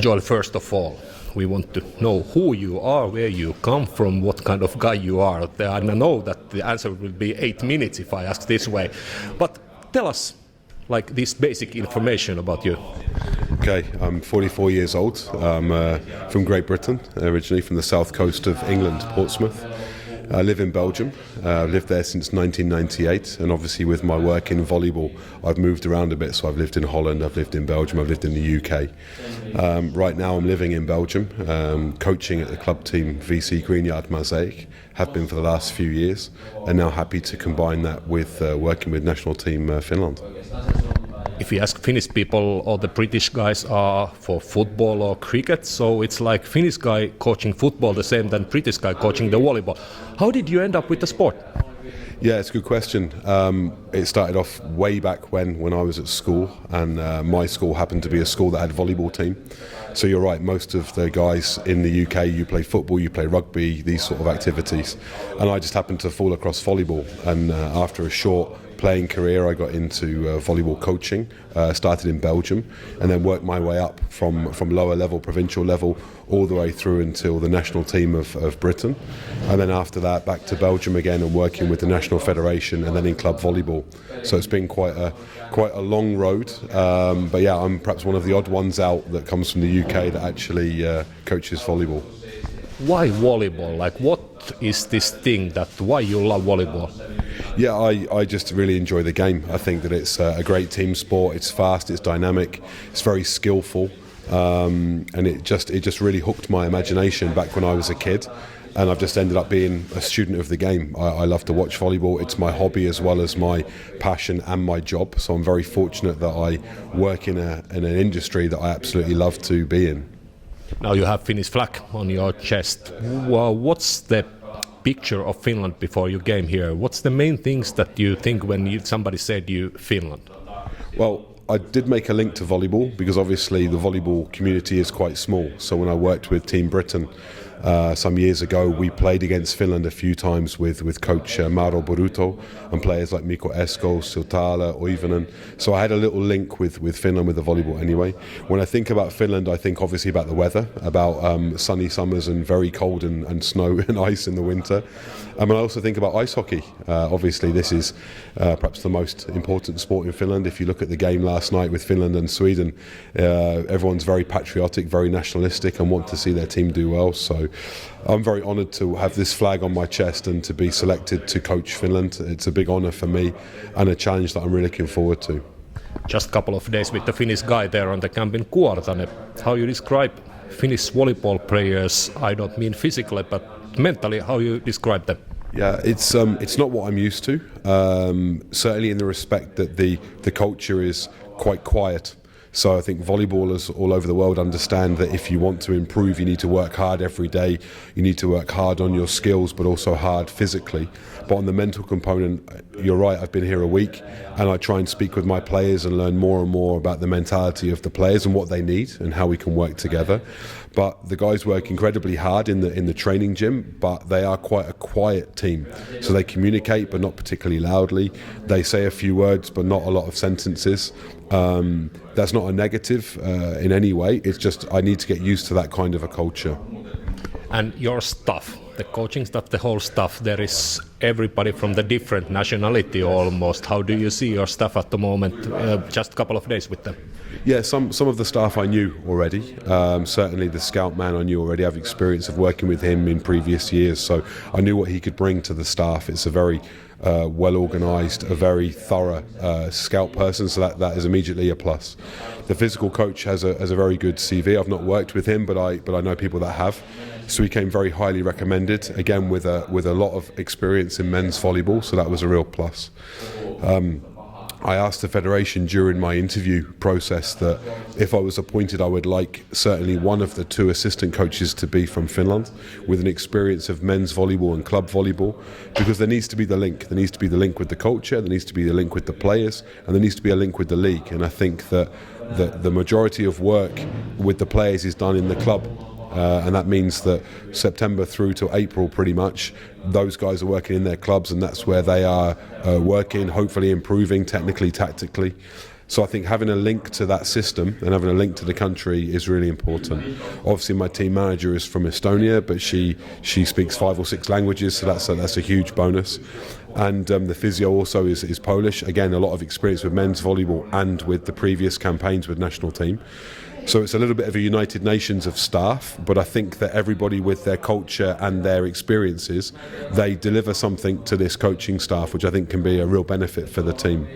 Joel, first of all, we want to know who you are, where you come from, what kind of guy you are. I know that the answer will be 8 minutes if I ask this way, but tell us like this basic information about you. Okay, I'm 44 years old. I'm from Great Britain, originally from the south coast of England, Portsmouth. I live in Belgium. I've lived there since 1998, and obviously with my work in volleyball, I've moved around a bit. So I've lived in Holland, I've lived in Belgium, I've lived in the UK. Right now I'm living in Belgium, coaching at the club team VC Greenyard Mosaic, have been for the last few years, and now happy to combine that with working with national team Finland. If you ask Finnish people, all the British guys are for football or cricket, so it's like Finnish guy coaching football the same than British guy coaching the volleyball. How did you end up with the sport? Yeah, it's a good question. It started off way back when I was at school, and my school happened to be a school that had a volleyball team. So you're right, most of the guys in the UK, you play football, you play rugby, these sort of activities. And I just happened to fall across volleyball, and after a short playing career, I got into volleyball coaching, started in Belgium, and then worked my way up from lower level, provincial level, all the way through until the national team of Britain. And then after that, back to Belgium again and working with the national federation and then in club volleyball. So it's been quite a long road. But yeah, I'm perhaps one of the odd ones out that comes from the UK that actually coaches volleyball. Why volleyball? Like, what is this thing why you love volleyball? Yeah, I just really enjoy the game. I think that it's a great team sport. It's fast, it's dynamic, it's very skillful, and it just really hooked my imagination back when I was a kid. And I've just ended up being a student of the game. I love to watch volleyball. It's my hobby as well as my passion and my job. So I'm very fortunate that I work in an industry that I absolutely love to be in. Now you have Finnish flag on your chest. Well, what's the picture of Finland before you came here? What's the main things that you think when somebody said you Finland? Well, I did make a link to volleyball because obviously the volleyball community is quite small. So when I worked with Team Britain some years ago, we played against Finland a few times with coach Mauro Boruto and players like Mikko Esko, Siltala, Oivonen. So I had a little link with Finland with the volleyball anyway. When I think about Finland, I think obviously about the weather, about sunny summers and very cold and snow and ice in the winter. And I also think about ice hockey. Obviously this is perhaps the most important sport in Finland. If you look at the game last night with Finland and Sweden, everyone's very patriotic, very nationalistic and want to see their team do well. So I'm very honoured to have this flag on my chest and to be selected to coach Finland. It's a big honour for me and a challenge that I'm really looking forward to. Just a couple of days with the Finnish guy there on the camp in Kultaisen. How you describe Finnish volleyball players? I don't mean physically, but mentally, how you describe them? Yeah, it's not what I'm used to. Certainly in the respect that the culture is quite quiet. So I think volleyballers all over the world understand that if you want to improve, you need to work hard every day. You need to work hard on your skills, but also hard physically. But on the mental component, you're right, I've been here a week and I try and speak with my players and learn more and more about the mentality of the players and what they need and how we can work together. But the guys work incredibly hard in the training gym, but they are quite a quiet team. So they communicate, but not particularly loudly. They say a few words, but not a lot of sentences. That's not a negative in any way. It's just I need to get used to that kind of a culture. And your staff, the coaching staff, the whole staff, there is everybody from the different nationality almost. How do you see your staff at the moment? Just a couple of days with them. Yeah, some of the staff I knew already. Certainly the scout man I knew already. I have experience of working with him in previous years, so I knew what he could bring to the staff. It's a very well organised, a very thorough scout person, so that is immediately a plus. The physical coach has a very good CV. I've not worked with him, but I know people that have. So he came very highly recommended, again with a lot of experience in men's volleyball, so that was a real plus. I asked the federation during my interview process that if I was appointed, I would like certainly one of the two assistant coaches to be from Finland with an experience of men's volleyball and club volleyball, because there needs to be the link. There needs to be the link with the culture, there needs to be the link with the players, and there needs to be a link with the league. And I think that the majority of work with the players is done in the club. And that means that September through to April, pretty much, those guys are working in their clubs, and that's where they are working, hopefully improving technically, tactically. So I think having a link to that system and having a link to the country is really important. Obviously, my team manager is from Estonia, but she speaks 5 or 6 languages, so that's a huge bonus. And the physio also is Polish. Again, a lot of experience with men's volleyball and with the previous campaigns with national team. So it's a little bit of a United Nations of staff, but I think that everybody with their culture and their experiences, they deliver something to this coaching staff, which I think can be a real benefit for the team.